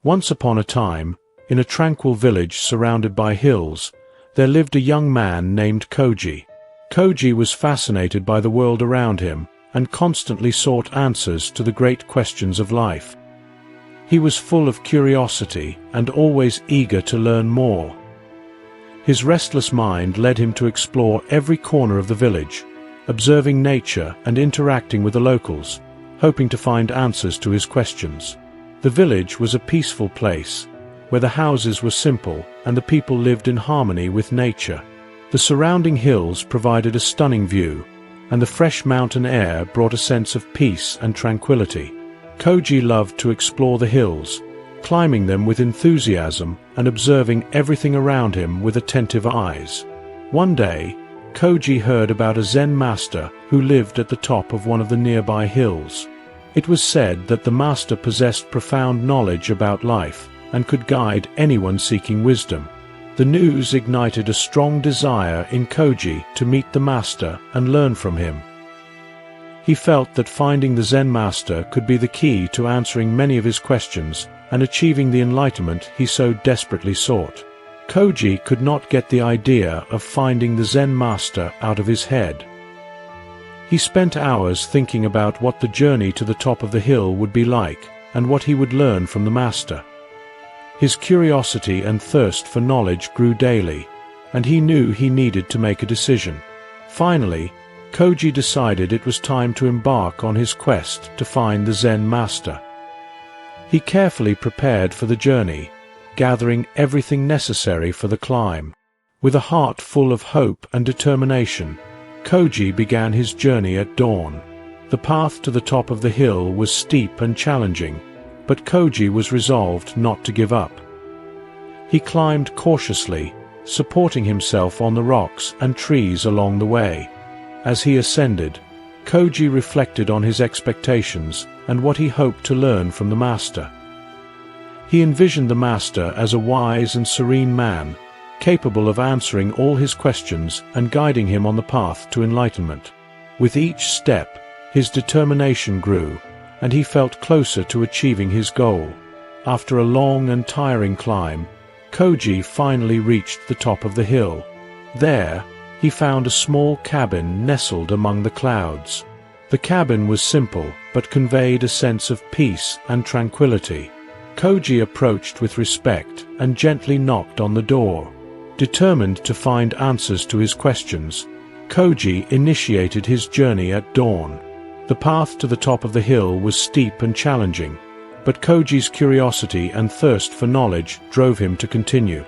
Once upon a time, in a tranquil village surrounded by hills, there lived a young man named Koji. Koji was fascinated by the world around him and constantly sought answers to the great questions of life. He was full of curiosity and always eager to learn more. His restless mind led him to explore every corner of the village, observing nature and interacting with the locals, hoping to find answers to his questions. The village was a peaceful place, where the houses were simple and the people lived in harmony with nature. The surrounding hills provided a stunning view, and the fresh mountain air brought a sense of peace and tranquility. Koji loved to explore the hills, climbing them with enthusiasm and observing everything around him with attentive eyes. One day, Koji heard about a Zen master who lived at the top of one of the nearby hills. It was said that the master possessed profound knowledge about life and could guide anyone seeking wisdom. The news ignited a strong desire in Koji to meet the master and learn from him. He felt that finding the Zen master could be the key to answering many of his questions and achieving the enlightenment he so desperately sought. Koji could not get the idea of finding the Zen master out of his head. He spent hours thinking about what the journey to the top of the hill would be like and what he would learn from the master. His curiosity and thirst for knowledge grew daily, and he knew he needed to make a decision. Finally, Koji decided it was time to embark on his quest to find the Zen master. He carefully prepared for the journey, gathering everything necessary for the climb. With a heart full of hope and determination, Koji began his journey at dawn. The path to the top of the hill was steep and challenging, but Koji was resolved not to give up. He climbed cautiously, supporting himself on the rocks and trees along the way. As he ascended, Koji reflected on his expectations and what he hoped to learn from the master. He envisioned the master as a wise and serene man, capable of answering all his questions and guiding him on the path to enlightenment. With each step, his determination grew, and he felt closer to achieving his goal. After a long and tiring climb, Koji finally reached the top of the hill. There, he found a small cabin nestled among the clouds. The cabin was simple, but conveyed a sense of peace and tranquility. Koji approached with respect and gently knocked on the door. Determined to find answers to his questions, Koji initiated his journey at dawn. The path to the top of the hill was steep and challenging, but Koji's curiosity and thirst for knowledge drove him to continue.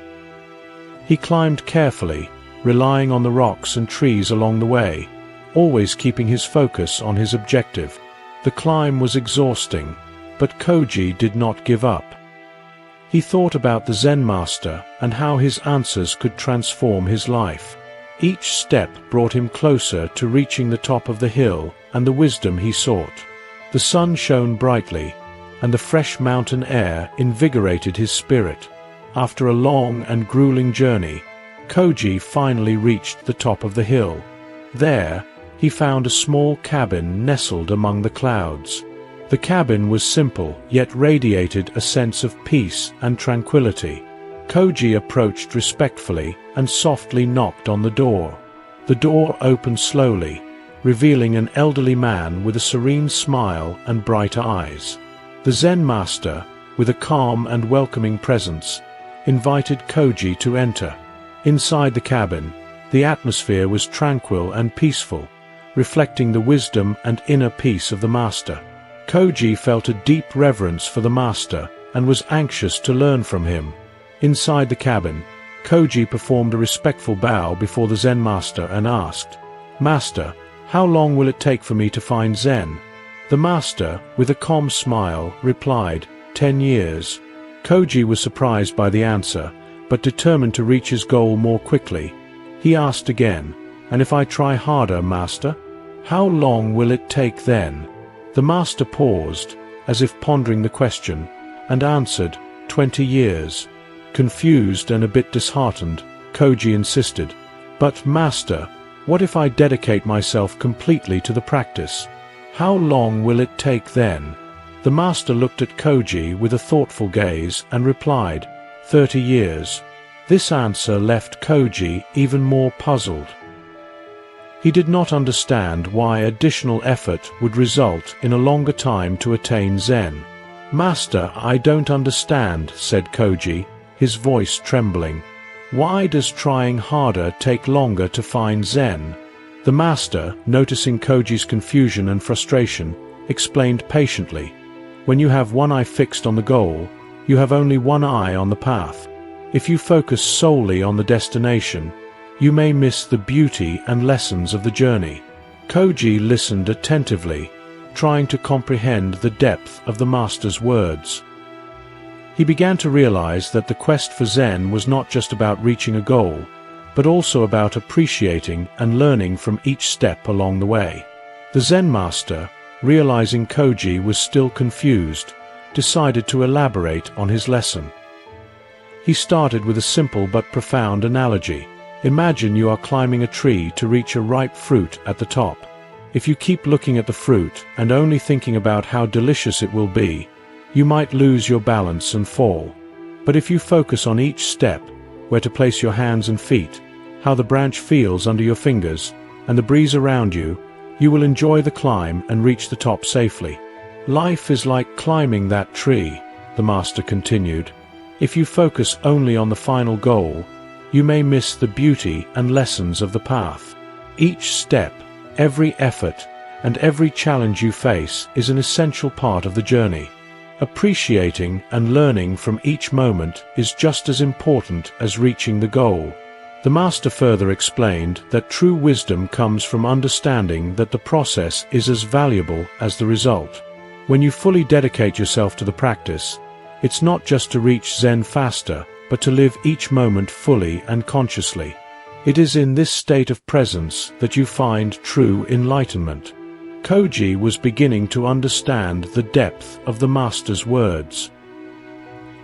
He climbed carefully, relying on the rocks and trees along the way, always keeping his focus on his objective. The climb was exhausting, but Koji did not give up. He thought about the Zen master and how his answers could transform his life. Each step brought him closer to reaching the top of the hill and the wisdom he sought. The sun shone brightly, and the fresh mountain air invigorated his spirit. After a long and grueling journey, Koji finally reached the top of the hill. There, he found a small cabin nestled among the clouds. The cabin was simple, yet radiated a sense of peace and tranquility. Koji approached respectfully and softly knocked on the door. The door opened slowly, revealing an elderly man with a serene smile and bright eyes. The Zen master, with a calm and welcoming presence, invited Koji to enter. Inside the cabin, the atmosphere was tranquil and peaceful, reflecting the wisdom and inner peace of the master. Koji felt a deep reverence for the master and was anxious to learn from him. Inside the cabin, Koji performed a respectful bow before the Zen master and asked, "Master, how long will it take for me to find Zen?" The master, with a calm smile, replied, 10 years. Koji was surprised by the answer, but determined to reach his goal more quickly. He asked again, "And if I try harder, master? How long will it take then?" The master paused, as if pondering the question, and answered, 20 years. Confused and a bit disheartened, Koji insisted, "But master, what if I dedicate myself completely to the practice? How long will it take then?" The master looked at Koji with a thoughtful gaze and replied, 30 years. This answer left Koji even more puzzled. He did not understand why additional effort would result in a longer time to attain Zen. Master, I don't understand, said Koji, his voice trembling. Why does trying harder take longer to find Zen? The master, noticing Koji's confusion and frustration, explained patiently. When you have one eye fixed on the goal, you have only one eye on the path. If you focus solely on the destination, you may miss the beauty and lessons of the journey. Koji listened attentively, trying to comprehend the depth of the master's words. He began to realize that the quest for Zen was not just about reaching a goal, but also about appreciating and learning from each step along the way. The Zen master, realizing Koji was still confused, decided to elaborate on his lesson. He started with a simple but profound analogy. Imagine you are climbing a tree to reach a ripe fruit at the top. If you keep looking at the fruit and only thinking about how delicious it will be, you might lose your balance and fall. But if you focus on each step, where to place your hands and feet, how the branch feels under your fingers, and the breeze around you, you will enjoy the climb and reach the top safely. Life is like climbing that tree, the master continued. If you focus only on the final goal, you may miss the beauty and lessons of the path. Each step, every effort, and every challenge you face is an essential part of the journey. Appreciating and learning from each moment is just as important as reaching the goal. The master further explained that true wisdom comes from understanding that the process is as valuable as the result. When you fully dedicate yourself to the practice, it's not just to reach Zen faster, but to live each moment fully and consciously. It is in this state of presence that you find true enlightenment. Koji was beginning to understand the depth of the master's words.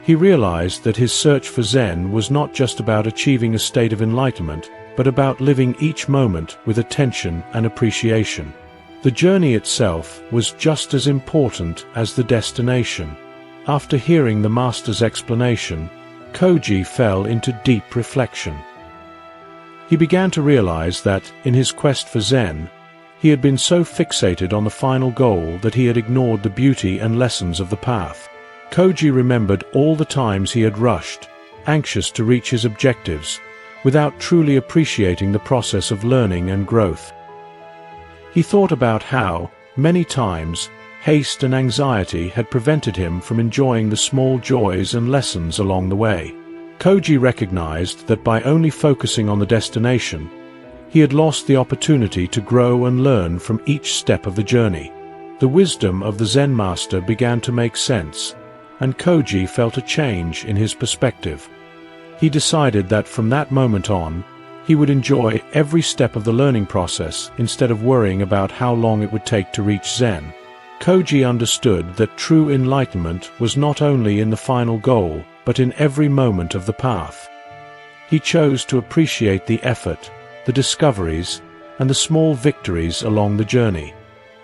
He realized that his search for Zen was not just about achieving a state of enlightenment, but about living each moment with attention and appreciation. The journey itself was just as important as the destination. After hearing the master's explanation, Koji fell into deep reflection. He began to realize that, in his quest for Zen, he had been so fixated on the final goal that he had ignored the beauty and lessons of the path. Koji remembered all the times he had rushed, anxious to reach his objectives, without truly appreciating the process of learning and growth. He thought about how, many times, haste and anxiety had prevented him from enjoying the small joys and lessons along the way. Koji recognized that by only focusing on the destination, he had lost the opportunity to grow and learn from each step of the journey. The wisdom of the Zen master began to make sense, and Koji felt a change in his perspective. He decided that from that moment on, he would enjoy every step of the learning process instead of worrying about how long it would take to reach Zen. Koji understood that true enlightenment was not only in the final goal, but in every moment of the path. He chose to appreciate the effort, the discoveries, and the small victories along the journey.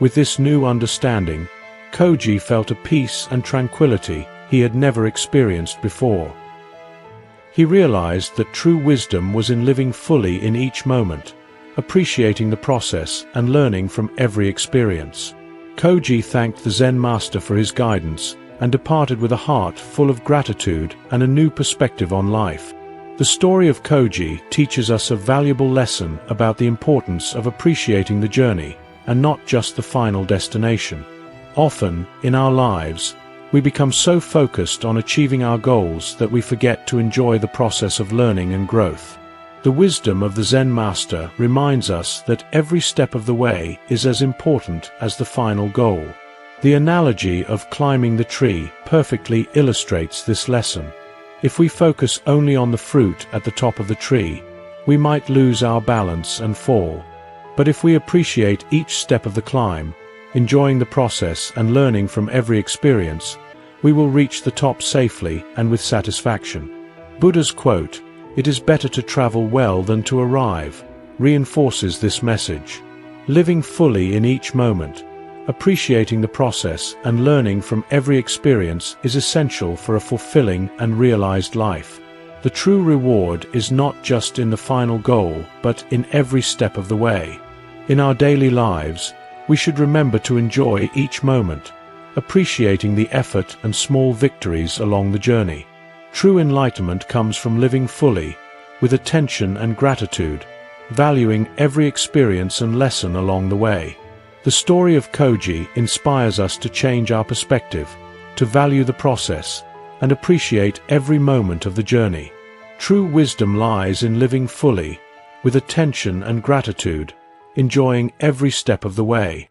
With this new understanding, Koji felt a peace and tranquility he had never experienced before. He realized that true wisdom was in living fully in each moment, appreciating the process and learning from every experience. Koji thanked the Zen master for his guidance and departed with a heart full of gratitude and a new perspective on life. The story of Koji teaches us a valuable lesson about the importance of appreciating the journey and not just the final destination. Often, in our lives, we become so focused on achieving our goals that we forget to enjoy the process of learning and growth. The wisdom of the Zen master reminds us that every step of the way is as important as the final goal. The analogy of climbing the tree perfectly illustrates this lesson. If we focus only on the fruit at the top of the tree, we might lose our balance and fall. But if we appreciate each step of the climb, enjoying the process and learning from every experience, we will reach the top safely and with satisfaction. Buddha's quote, "It is better to travel well than to arrive," reinforces this message. Living fully in each moment, Appreciating the process and learning from every experience is essential for a fulfilling and realized life. The true reward is not just in the final goal, but in every step of the way. In our daily lives, we should remember to enjoy each moment, appreciating the effort and small victories along the journey. True enlightenment comes from living fully, with attention and gratitude, valuing every experience and lesson along the way. The story of Koji inspires us to change our perspective, to value the process, and appreciate every moment of the journey. True wisdom lies in living fully, with attention and gratitude, enjoying every step of the way.